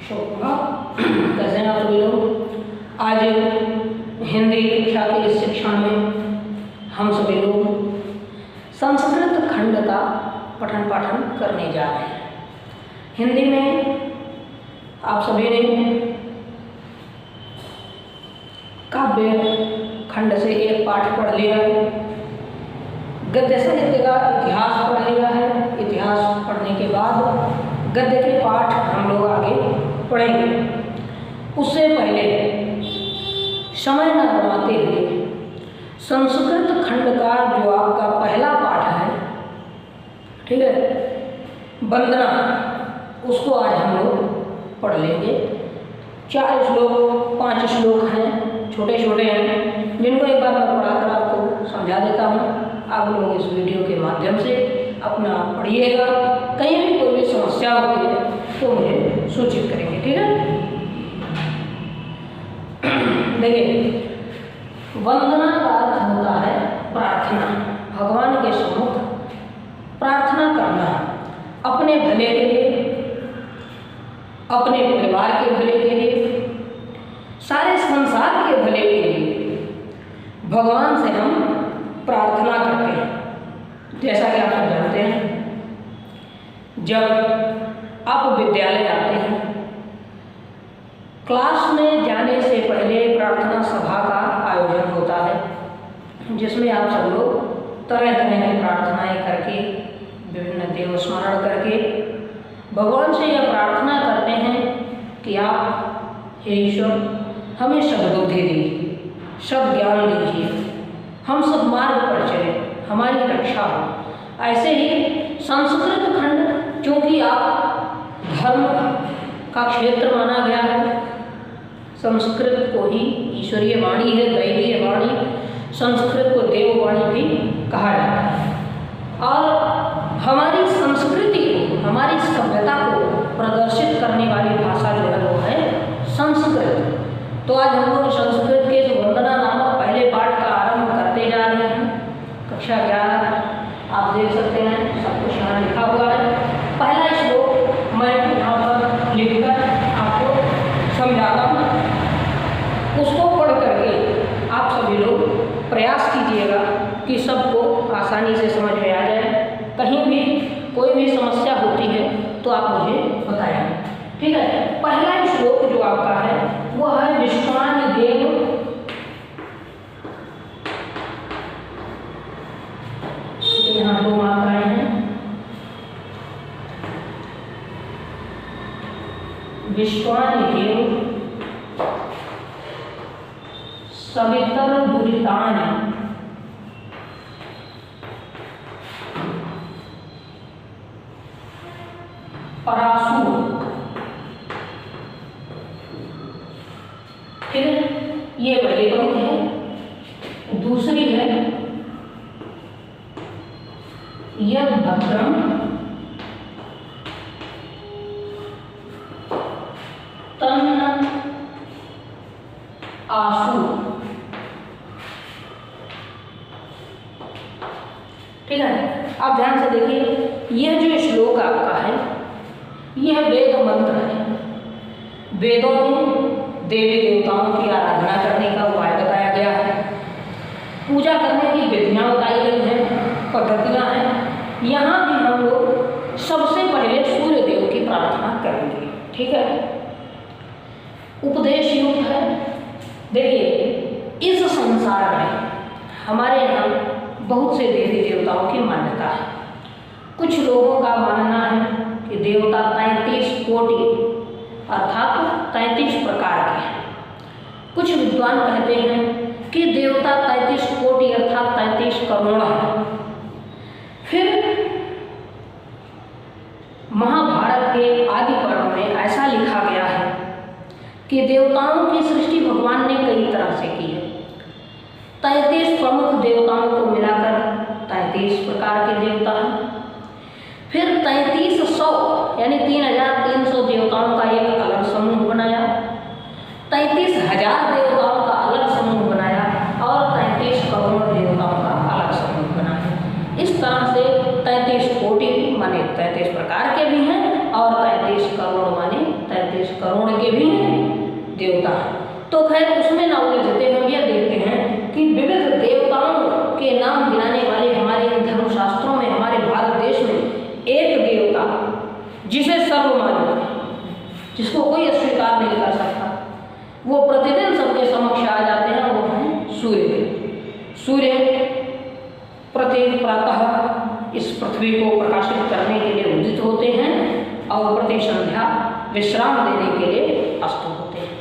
तो कैसे हैं आप सभी लोग। आज हिंदी कक्षा के इस शिक्षण में हम सभी लोग संस्कृत खंड का पठन पाठन करने जा रहे हैं। हिंदी में आप सभी ने काव्य खंड से एक पाठ पढ़ लिया है, गद्य साहित्य का इतिहास पढ़ लिया है। इतिहास पढ़ने के बाद गद्य के पाठ हम लोग आगे पढ़ेंगे। उससे पहले समय न गंवाते हुए संस्कृत खंड का जो आपका पहला पाठ है, ठीक है, वंदना, उसको आज हम लोग पढ़ लेंगे। 4 श्लोक 5 श्लोक हैं, छोटे छोटे हैं, जिनको एक बार मैं पढ़ाकर आपको समझा देता हूँ। आप लोग इस वीडियो के माध्यम से अपना पढ़िएगा। कहीं भी कोई भी समस्या होती है तो मुझे सूचित करेंगे, ठीक है। देखिए, वंदना का अर्थ होता है प्रार्थना, भगवान के सम्मुख प्रार्थना करना, अपने भले के लिए, अपने परिवार के भले के लिए, सारे संसार के भले के लिए भगवान से हम प्रार्थना करते हैं। जैसा कि आप सब जानते हैं, जब आप विद्यालय आते हैं, क्लास में जाने से पहले प्रार्थना सभा का आयोजन होता है, जिसमें आप सब लोग तरह तरह की प्रार्थनाएं करके, विभिन्न देव स्मरण करके भगवान से यह प्रार्थना करते हैं कि आप हे ईश्वर हमें सद्बुद्धि दीजिए, सब ज्ञान दीजिए, हम सब मार्ग पर चलें, हमारी रक्षा हो। ऐसे ही संस्कृत खंड, चूँकि आप धर्म का क्षेत्र माना गया है, संस्कृत को ही ईश्वरीय वाणी है, दैवीय वाणी, संस्कृत को देववाणी भी कहा जाता है। और हमारी संस्कृति को, हमारी सभ्यता को प्रदर्शित करने वाली भाषा जो है वो है संस्कृत। तो आज हम लोग संस्कृत के जो वंदना नामक पहले पाठ का आरंभ करते जा रहे हैं। कक्षा 11 आप देख सकते हैं, सब कुछ यहाँ लिखा हुआ है। पहला श्लोक मैं यहाँ पर लिखकर आपको समझाता हूँ, उसको पढ़ करके आप सभी लोग प्रयास कीजिएगा कि सबको आसानी से समझ में आ जाए। कहीं भी कोई भी समस्या होती है तो आप मुझे बताएं, ठीक है। पहला श्लोक जो आपका है वो है विश्वानि देव, यहाँ 2 मात्राएं हैं, विश्वानि देव सवितर दुरितानि परासु। फिर ये पहली पंक्ति है। दूसरी है यद भद्रम तन्न आसु, ठीक है। आप ध्यान से देखिए, यह जो श्लोक आपका है यह वेद मंत्र है। वेदों में देवी देवताओं की आराधना करने का उपाय बताया गया है, पूजा करने की विधियाँ बताई गई हैं, पद्धतियाँ हैं। यहाँ भी हम लोग सबसे पहले सूर्य देव की प्रार्थना करेंगे, ठीक है। उपदेश युक्त है। देखिए, इस संसार में हमारे यहाँ बहुत से देवी देवताओं की मान्यता है। कुछ लोगों का मानना है कि देवता 33 कोटि अर्थात 33 प्रकार के हैं। कुछ विद्वान कहते हैं कि देवता 33 कोटि अर्थात 33 करोड़ हैं। फिर महाभारत के आदि पर्व में ऐसा लिखा गया है कि देवताओं की सृष्टि भगवान ने कई तरह से की है। 33 प्रमुख देवताओं को मिलाकर 33 प्रकार के देवता हैं। फिर 3300 यानी 3300 देवताओं का एक अलग समूह बनाया, 33,000 देवताओं का अलग समूह बनाया और 33 करोड़ देवताओं का अलग समूह बनाया। इस तरह से 33 कोटि माने 33 प्रकार के भी हैं और 33 करोड़ माने 33 करोड़ के भी देवता हैं। तो खैर उसमें ना उलझते हम यह देखते हैं कि विविध देवताओं के नाम गिनाने वाले हमारे धर्मशास्त्रों में, हमारे भारत देश में एक देवता जिसे सर्वमान्य, जिसको कोई अस्वीकार नहीं कर सकता, वो प्रतिदिन सबके समक्ष आ जाते हैं, वो हैं सूर्य। सूर्य प्रातः इस पृथ्वी को प्रकाशित करने के लिए उदित होते हैं और प्रति संध्या विश्राम देने के लिए अस्त होते हैं।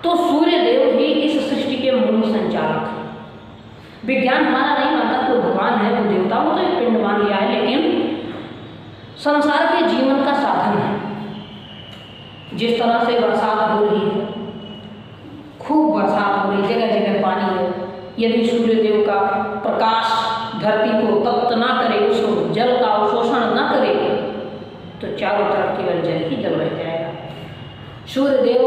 तो सूर्य देव ही इस सृष्टि के मूल संचालक हैं। विज्ञान हमारा नहीं मानता तो भगवान है, वो देवता, वो तो एक पिंड मान लिया है, लेकिन संसार के जीवन का साधन है। जिस तरह से बरसात हो रही है, खूब बरसात हो रही, जगह जगह पानी है, यदि सूर्य देव का प्रकाश धरती को तप्त ना करे, उसको जल का अवशोषण ना करे, तो चारों तरफ केवल जल ही जल रह जाएगा। सूर्य देव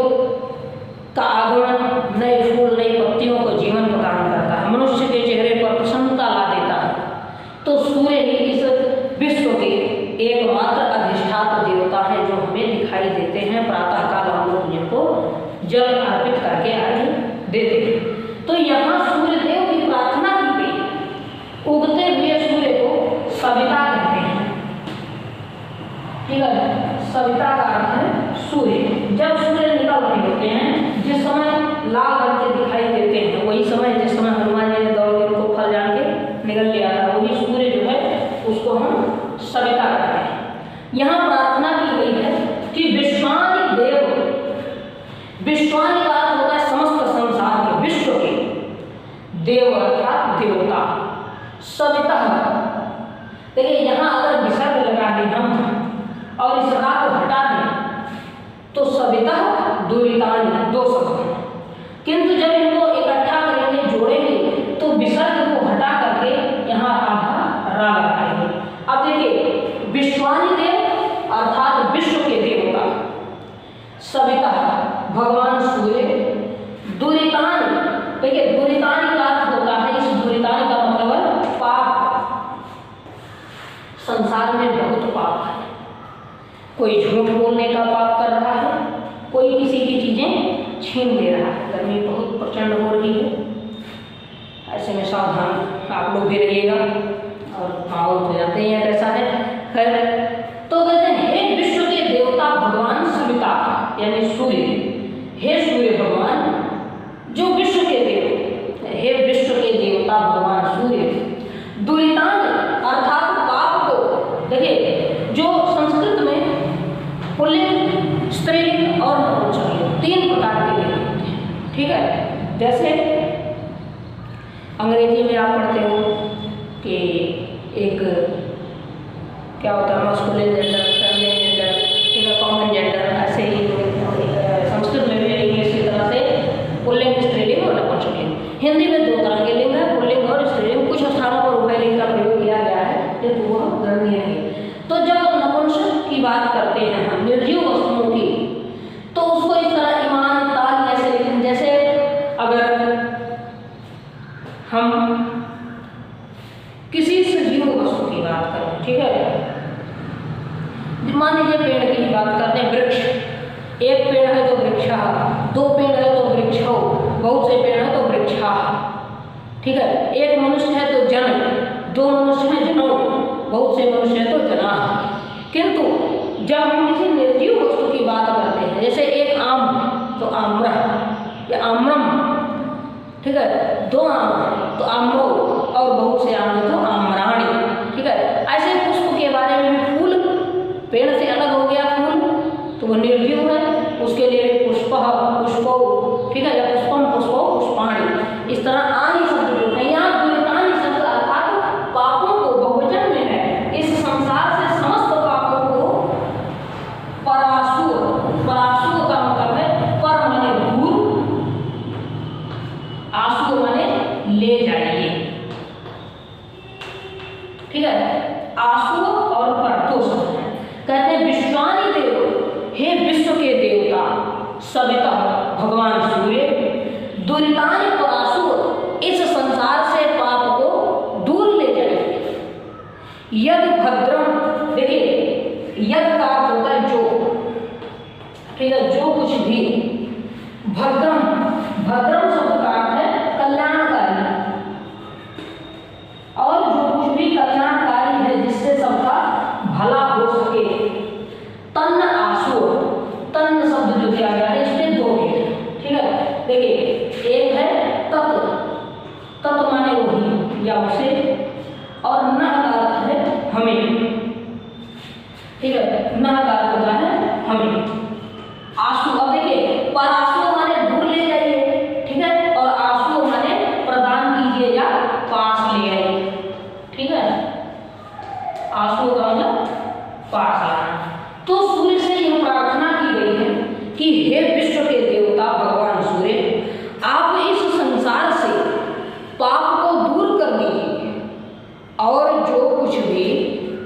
का आगमन नए फूल, नई पत्तियों को जीवन प्रदान करता है, मनुष्य के चेहरे पर प्रसन्नता ला देता है। तो सूर्य ही इस विश्व के एकमात्र अधिष्ठाता देवता है जो हमें दिखाई देते हैं। प्रातः काल हम लोग जिनको जल अर्पित करके अर्घ्य देते हैं। तो यहाँ सूर्य देव की प्रार्थना की गई। उगते हुए सूर्य को सविता कहते हैं, ठीक है, सविता का अर्थ है सूर्य। जब सूर्य निकल रहे होते हैं, जिस समय लाल रंग के दिखाई देते हैं, वही समय जिस समय हनुमान जी ने दौड़ के उनको फल जान के निकल लिया था, वही सूर्य जो है उसको हम सविता कहते हैं। यहाँ प्रार्थना की गई है कि विश्वानि देव, विश्वानि का अर्थ होता है समस्त संसार के, विश्व के, देव अर्थात देवता, सविता। देखिए यहाँ अगर विसर्ग लगा दें हम और इस रा को हटा दें तो सविता दुरितानि दो शब्द हैं, किंतु जब इनको इकट्ठा करेंगे, जोड़ेंगे, तो विसर्ग को हटा करके यहाँ आधा रा लगाएंगे। अब देखिए विश्वानि देव अर्थात विश्व के देवता, सविता भगवान सूर्य, दुरितानि, देखिए दुरितानि का अर्थ होता है, इस दुरितानि का मतलब है पाप। संसार में बहुत पाप है, कोई झूठ बोलने का पाप कर रहा है, कोई किसी की चीजें छीन ले रहा है। गर्मी बहुत प्रचंड हो रही है, ऐसे में सावधान आप लोग भी रहिएगा, और माहौल तो जानते ही है कैसा है। खैर, तो कहते हैं हे विश्व के देवता भगवान सविता, यानी सूर्य, हे सूर्य भगवान जो विश्व के देव, हे विश्व के देवता भगवान सूर्य, दुरितान अर्थात पाप को, देखिए जो संस्कृत में पुल्लिंग, स्त्रीलिंग और नपुंसकलिंग 3 प्रकार के लिंग होते हैं, ठीक है। जैसे अंग्रेजी में आप पढ़ते हो कि एक क्या होता है मस्कुलिन जेंडर, फेमिनिन जेंडर, ठीक है, कॉमन जेंडर, ऐसे ही संस्कृत में भी इंग्लिश की तरह से पुल्लिंग, स्त्रीलिंग और नपुंसकलिंग। हिंदी में 2 तरह के लिंग है, पुल्लिंग और स्त्रीलिंग। कुछ स्थानों पर उभयलिंग का प्रयोग किया गया है, किंतु वह गणनीय है। तो जब नपुंसक की बात करते हैं हम, निर्जीव वस्तुओं की, तो उसको इस तरह ईमान, ताल ऐसे लिखते हैं। जैसे अगर हम किसी सजीव वस्तु की बात करें, ठीक है, मान लीजिए पेड़ की बात करते हैं, वृक्ष, एक पेड़ है तो वृक्ष, 2 पेड़ है तो वृक्षो, बहुत से पेड़ है तो वृक्षा, ठीक है। एक मनुष्य है तो जन, 2 मनुष्य हैं जनो, बहुत से मनुष्य है तो जना। किंतु जब हम किसी निर्जीव वस्तु की बात करते हैं, जैसे एक आम तो आम्र या आम्रम, ठीक है, 2 आम तो आम्रो, और बहुत से आम तो आम्राणी, ठीक है। ऐसे पुष्प के बारे में भी, फूल पेड़ से अलग हो गया फूल तो वह निर्जीव है, उसके लिए पुष्प, पुष्पो, ठीक है, या पुष्पम, पुष्पो, पुष्पाणी, इस तरह आनी शब्द जो है। यहाँ दुरितानि शब्द अर्थात पापों को बहुवचन में है, इस संसार से समस्त पापों को परासुर, परासुर का मतलब है पर माने दूर, आसुर माने ले जाइए, ठीक है, आसुर और पर 2 शब्द हैं। कहते हैं विश्वानि देव, हे विश्व के देवता, सविता भगवान सूर्य, दुरितानि परासुर, इस संसार से पाप को दूर ले जाएंगे। यदि भद्रम, देखिए यद का अर्थ होता है जो, ठीक है, जो कुछ भी। भद्रम, भद्रम शब्द का अर्थ है कल्याणकारी, और जो कुछ भी कल्याणकारी है जिससे सबका भला हो सके। तन्न आसुर, तन्न शब्द जो दिया गया है इसमें दो है, ठीक है। देखिए एक है तत्व, तत्व माने वही या उसे, और न का अर्थ है हमें, ठीक है, न का अर्थ होता है हमें। आंसू, अब देखिए परासु माने दूर ले जाइए, ठीक है, और आंसू माने प्रदान कीजिए या पास ले आइए, ठीक है। आंसू का मतलब पास लाना। तो सूर्य से यह प्रार्थना की गई है कि हे विश्व के देवता भगवान सूर्य, आप इस संसार से पाप को दूर कर दीजिए, और जो कुछ भी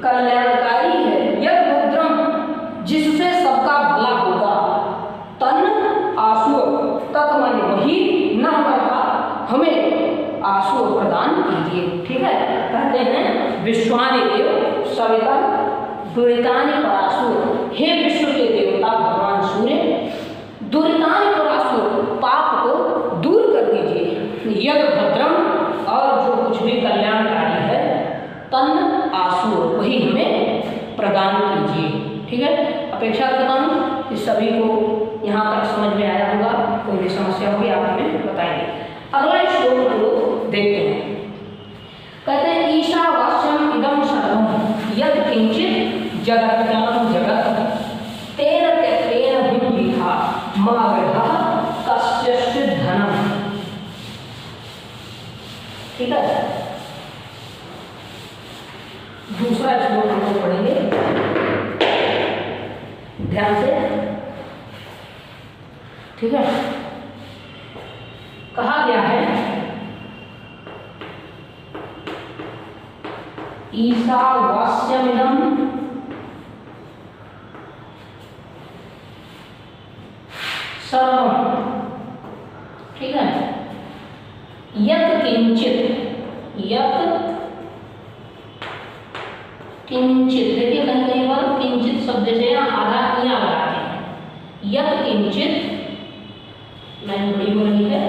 कल्याणकारी है यद भद्रम जिससे सबका भला होगा। तन आसुर, तत् माने वही, न करता हमें आसुर प्रदान कीजिए, ठीक है। कहते हैं विश्वानि देव सविता दुरितानि परासुर, हे विश्व के देवता भगवान सूर्य, दुरितानि परासुर पाप को दूर कर दीजिए। यद भद्रम, और जो कुछ भी कल्याणकारी है, तन आसुर वही हमें प्रदान कीजिए, ठीक है। अपेक्षा करता हूँ कि सभी को यहाँ तक समझ में आया होगा। कोई भी समस्या होगी आप हमें बताएंगे। अगला श्लोक हम लोग देखते हैं। कहते हैं ईशावास्यम इदं सर्वं यद किंचित जगत्यां जगत् तेन त्यक्तेन भुञ्जीथा मा गृहः कस्यचित् धनम्, ठीक है। दूसरा श्लोक हम लोग पढ़ेंगे ध्यान से, ठीक है। कहा गया है ईशावास्यमिदं सर्वं, ठीक है, यत् किंचित, यत् किंचित, देखिए कहीं कहीं पर किंचित शब्द से आधा यहाँ लगाते हैं। यत् किंचित लाइन बड़ी हो रही है,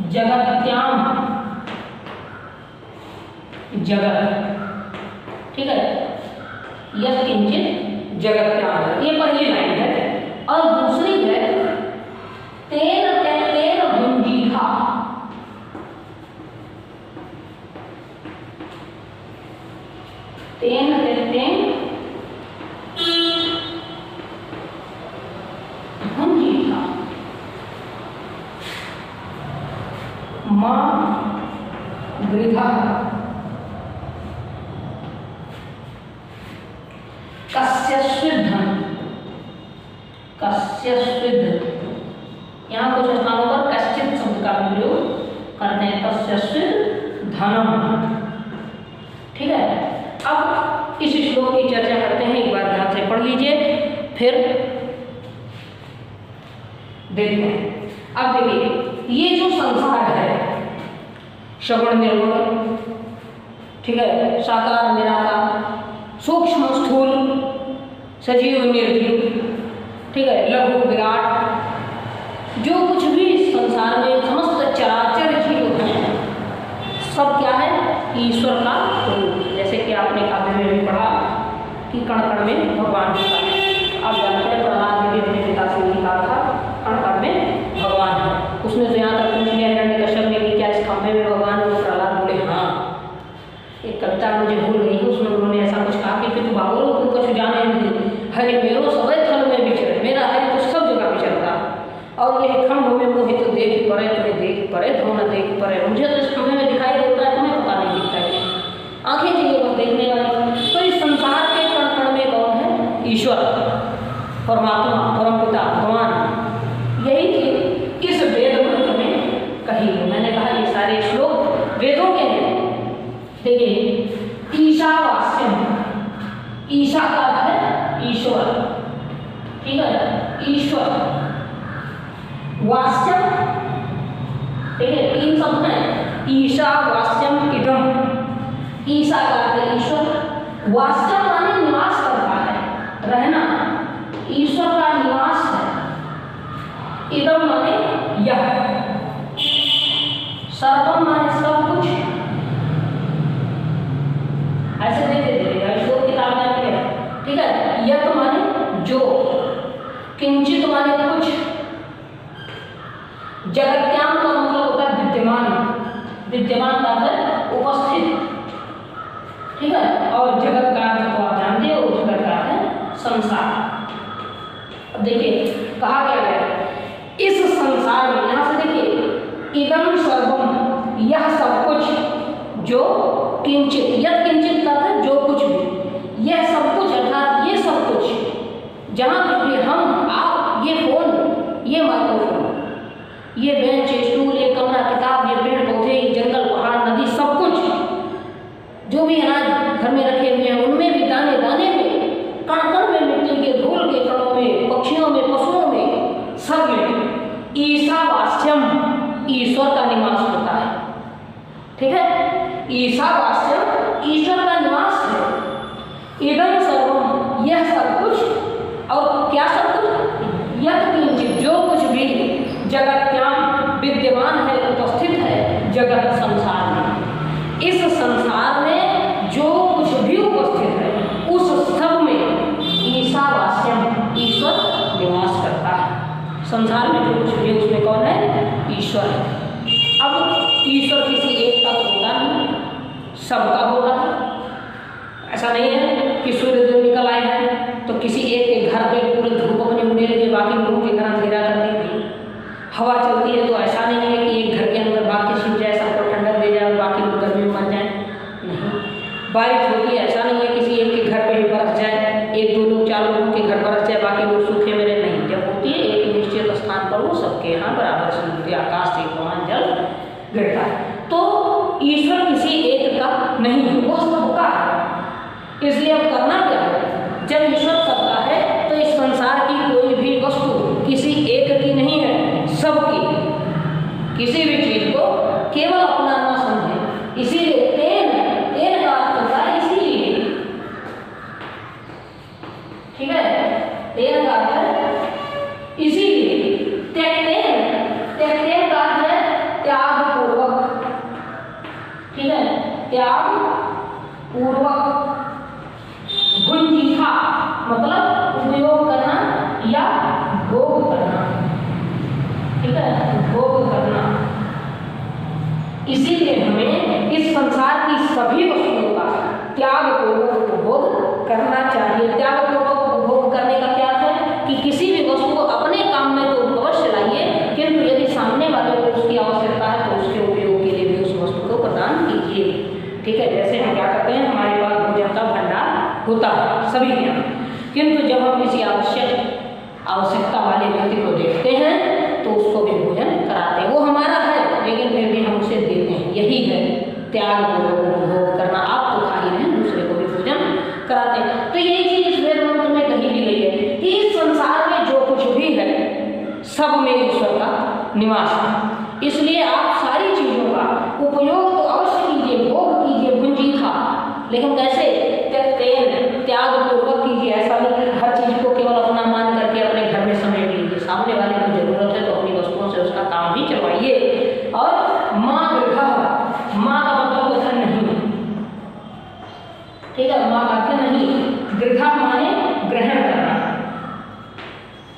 जगत्याम, जगत, ठीक है, यत् किंचित जगत्याम, ये पहली लाइन है। और दूसरी है तेन त्यक्तेन भुञ्जीथा, तेन त्यक्तेन भुञ्जीथा मा गृहः कस्यचित् धनम्, कस्यचित्, यहाँ कुछ स्थानों पर कश्चित शब्द का प्रयोग करते हैं, कस्यचित् धनम्, ठीक है। अब इस श्लोक की चर्चा करते हैं, एक बार ध्यान से पढ़ लीजिए फिर देखते हैं। अब देखिए ये जो संसार है श्रवण निर्गुण, ठीक है, साकार निराकार, सूक्ष्म स्थूल, सजीव निर्जीव, ठीक है, लघु विराट, जो कुछ भी इस संसार में समस्त चराचर जीव हैं, सब क्या है? ईश्वर का रूप। जैसे कि आपने काव्य में भी पढ़ा कि कण कण में भगवान होता है। आप जानते हैं प्रहलाद ने भी अपने पिता से यही कहा था, कण कण में भगवान है। उसने तो यहाँ तक पूछ लिया हिरण्यकश्यप ने कि क्या इस खंभे में भगवान है? प्रहलाद बोले हाँ। एक कविता मुझे भूल गई है, उसमें उन्होंने ऐसा कुछ कहा कि फिर भागो तुम कुछ जाने नहीं, हरि मेरो सवै थल में विचर, मेरा हरि तो सब जगह विचरता, और ये खंभ में मोहित तो देख पड़े, तुम्हें देख पड़े, धोना देख पड़े, मुझे तो इस खंभे में दिखाई देता है, तुम्हें पता नहीं दिखता है, आंखें चाहिए बस देखने वाली। तो इस संसार के कण कण में कौन है? ईश्वर, परमात्मा, परमपिता, भगवान। यही चीज इस वेद ग्रंथ में कही है। मैंने कहा ये सारे श्लोक वेदों के हैं। देखिए ईशावास्यम, ईशा का अर्थ है ईश्वर, ठीक है, ईश्वर। वास्यम, ठीक है, तीन शब्द हैं, ईशा वास्यम इदम। ईशा का अर्थ है ईश्वर, वास्यम माने निवास करता जगत्याम का मतलब होता है विद्यमान, विद्यमान का अर्थ उपस्थित, ठीक है। और जगत का अर्थ तो आप जानते हो, जगत का अर्थ संसार। अब देखिए कहा क्या गया इस संसार में, यहां से देखिए इदम सर्वम, यह सब कुछ, जो किंचित, यह किंचित का अर्थ जो कुछ भी, यह सब कुछ अर्थात ये सब कुछ, जहां कुछ भी हम आप, ये फोन, ये माइक्रोफोन, ये बेंच, स्टूल, ये कमरा, किताब, ये पेड़ पौधे, ये जंगल, पहाड़, नदी, सब कुछ जो भी अनाज घर में रखे हुए हैं, उनमें भी दाने दाने में, कण कण में, मिट्टी के धूल के कणों में, पक्षियों में, पशुओं में, सब में ईशावास्यम, ईश्वर का निवास होता है, ठीक है। ईशावास्यम, ईश्वर का निवास है। इदम सर्वम, यह सब कुछ, और क्या सब कुछ, यह किंचित, जो कुछ भी जगत्याम विद्यमान है, उपस्थित है, जगत संसार में, इस संसार में जो कुछ भी उपस्थित है उस सब में ईशावास्यम, ईश्वर निवास करता है। संसार में जो कुछ भी उसमें कौन है, ईश्वर है। अब ईश्वर किसी एक का तो होता नहीं, सबका होता है। ऐसा नहीं है कि सूर्य जो निकल आए हैं तो किसी एक के घर पे पूरे धूप अपने उड़े लगे, बाकी लोगों के घर अंधेरा कर देंगे। हवा चलती है तो ऐसा नहीं है कि एक घर के अंदर बाकी छिप जाए, सबको ठंडक दे जाए और बाकी लोग गर्मी में मर जाए, नहीं। बारिश होती है, ऐसा नहीं है किसी एक के घर पे ही बरस जाए, एक दो लोग, चार लोगों के घर बरस जाए, बाकी लोग सूखे में रहे, नहीं। जब होती है एक निश्चित स्थान पर, वो सबके यहाँ बराबर से होती है, आकाश से पवन जल गिरता है। तो ईश्वर किसी एक का नहीं है, वो सबका है। इसलिए अब करना क्या है, जब ईश्वर सबका है तो इस संसार की कोई भी वस्तु किसी एक की नहीं है, सबकी। किसी भी चीज को केवल अपना ना समझे, इसीलिए तेन, तेन का अर्थ होता है इसीलिए, ठीक है। तेन का अर्थ है इसीलिए, त्यक्तेन, त्यक्तेन का अर्थ है त्याग पूर्वक, ठीक है, त्याग पूर्वक। भुंजीथा मतलब उपयोग करना या भोग करना, ठीक है, भोग करना। इसीलिए हमें इस संसार की सभी वस्तुओं का त्याग पूर्वक उपभोग करना चाहिए। त्याग पूर्वक उपभोग करने का क्या अर्थ है कि किसी भी वस्तु को अपने काम में तो अवश्य लाइए, किंतु यदि सामने वाले को उसकी आवश्यकता है तो उसके उपयोग के लिए भी उस वस्तु को प्रदान कीजिए, ठीक है। जैसे हम क्या करते हैं, हमारे पास भोजन का भंडार होता है सभी के यहाँ, किंतु जब हम किसी आवश्यकता वाले व्यक्ति को देखते हैं तो उसको भी भोजन कराते हैं। वो हमारा है लेकिन फिर भी हम उसे देते हैं, यही है त्याग पूर्वक करना। आप तो खा ही रहे हैं, दूसरे को भी भोजन कराते हैं। तो यही चीज इस वेद मंत्र में कही भी गई है कि इस संसार में जो कुछ भी है सब में ईश्वर का निवास है। इसलिए आप सारी चीजों का उपयोग तो अवश्य कीजिए, भोग कीजिए, भुंजीथा, लेकिन कैसे, त्याग पूर्वक कीजिए। ऐसा नहीं कि हर चीज को केवल अपना मान करके अपने घर में समेट लीजिए। सामने वाले को जरूरत है तो अपनी वस्तुओं से उसका काम भी करवाइए। और माँ गृह, माँ का मतलब होता नहीं, ठीक है, माँ का अर्थ नहीं, गृह माने ग्रहण करना,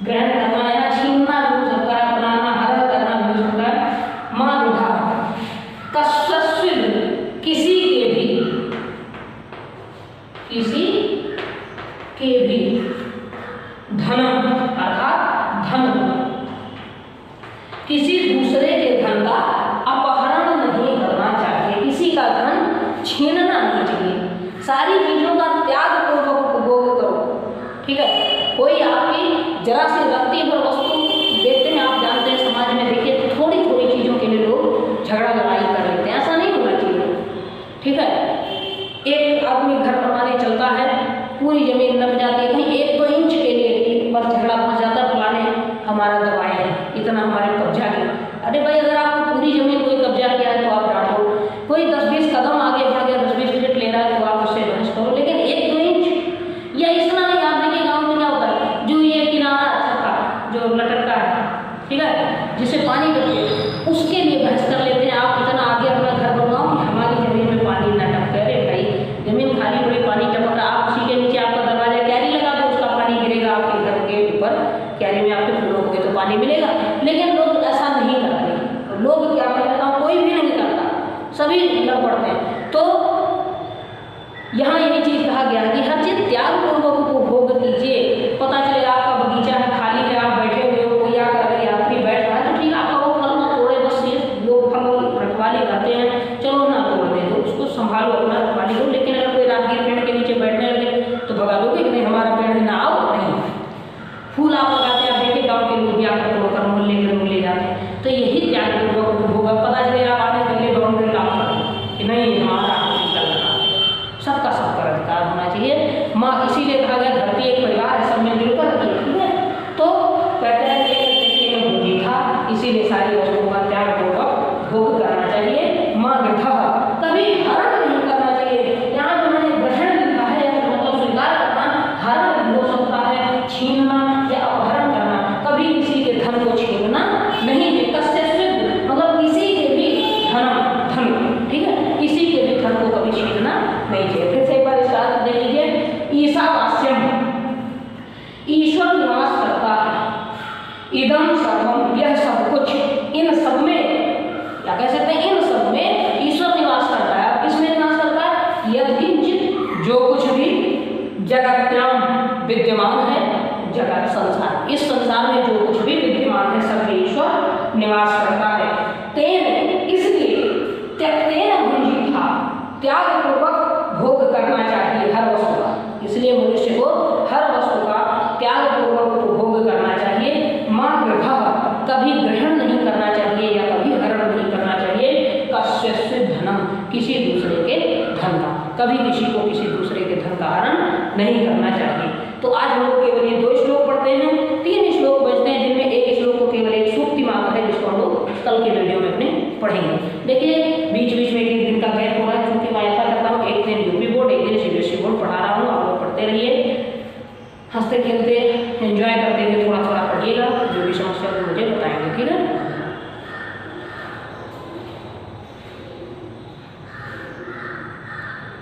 ग्रहण करना या छीनना भी हो सकता है, बनाना, हरण करना भी हो सकता है। माँ गृह कस्यस्विन, किसी के भी, किसी के भी, धन अर्थात धन, किसी दूसरे के धन का अपहरण नहीं करना चाहिए, किसी का धन छीनना नहीं चाहिए। सारी चीजों का त्याग पूर्वक उपभोग करो, ठीक है। कोई आपकी जरा सी रत्ती भर वस्तु देखते हैं, आप जानते हैं समाज में देखिए थोड़ी थोड़ी चीजों के लिए लोग झगड़ा लड़ाई कर लेते हैं, ऐसा नहीं होना चाहिए, ठीक है। एक आदमी घर बनाने चलता है, पूरी जमीन नप जाती है, कहीं 1-2 इंच के लिए पर झगड़ा फंस जाता, फलाने हमारा दबाया है, इतना हमारे कब्जा किया। अरे भाई, अगर आपको पूरी जमीन कोई कब्जा किया है तो आप डांटो, कोई 10-20 कदम आगे बढ़ गया, 10-20 फीट ले रहा है तो आप उससे बहस करो, लेकिन 1-2 इंच या इतना नहीं। आप देखिए गाँव में क्या होता है, जो ये किनारा छक्का जो लटकता है, ठीक है, जिसे पानी लगे, उसके लिए बहस कर लेते हैं। आप इतना आगे अपना घर बनवाओ कि हमारी जमीन में पानी न टपके। अरे भाई, जमीन खाली पड़ी, पानी टपक रहा, आप उसी के नीचे आपका दरवाजा कैरी लगा दो, उसका पानी गिरेगा आपके घर के ऊपर, कैरी में आपके फूलों होंगे तो पानी मिलेगा। लेकिन लोग ऐसा नहीं करते, भाई हमारा पेड़ ना आओ नहीं। फूल आप लगाते हैं, आप देखिए गाँव के लोग भी आकर तोड़कर मोहल्ले में लोग ले जाते हैं। तो यही त्याग पूर्वक होगा। पता चले आप आने गले बाउंड्री काम करें कि नहीं हमारा सबका सबका अधिकार होना चाहिए। माँ इसीलिए कहा गया धरती एक परिवार है, सब में मिलकर ठीक है। तो कहते हैं कि भूमि था, इसीलिए सारी वस्तुओं का त्याग पूर्वक भोग करना चाहिए। माँ गृह कभी हरण नहीं करना चाहिए। यहाँ जो मैंने ग्रहण लिखा है मतलब स्वीकार करना, हरण हो सकता है, छीनना या अपहरण करना। कभी किसी के धन को छीनना नहीं है। कस्य सिद्ध मतलब किसी के भी धन, ठीक है, किसी के भी धन को कभी छीनना नहीं चाहिए। फिर से एक बार इसका अर्थ देख लीजिए। ईशावास्यम ईश्वर निवास करता है। इदम सर्वम यह सब कुछ, इन सब में या कह सकते हैं इन सब में ईश्वर निवास करता है। अब किसमें निवास करता है? यदि जो कुछ भी जगत्याम विद्यमान है, जगत संसार, इस संसार में जो कुछ भी विद्यमान है सब ईश्वर निवास करता है। तेन इसलिए त्यक्तेन भुंजी था, त्याग पूर्वक भोग करना चाहिए हर वस्तु का। इसलिए मनुष्य को हर वस्तु का त्याग पूर्वक भोग करना चाहिए। माँ गृह कभी ग्रहण नहीं करना चाहिए या कभी हरण नहीं करना चाहिए। कस्य धनम किसी दूसरे के धन का, कभी किसी को किसी दूसरे के धन का हरण नहीं करना चाहिए। तो आज हम लोग केवल ये 2 श्लोक पढ़ते हैं, 3 श्लोक बचते हैं जिनमें एक श्लोक को केवल एक सूक्ति मात्र है जिसको हम लोग कल के वीडियो में अपने पढ़ेंगे। देखिए बीच बीच में एक दिन का गैप हो रहा है क्योंकि मैं ऐसा करता हूँ, एक दिन यूपी बोर्ड एक दिन सीबीएसई बोर्ड पढ़ा रहा हूँ। आप लोग पढ़ते रहिए, हंसते खेलते एंजॉय करते हुए थोड़ा थोड़ा पढ़िएगा, जो भी समस्या मुझे बताएंगे, ठीक है।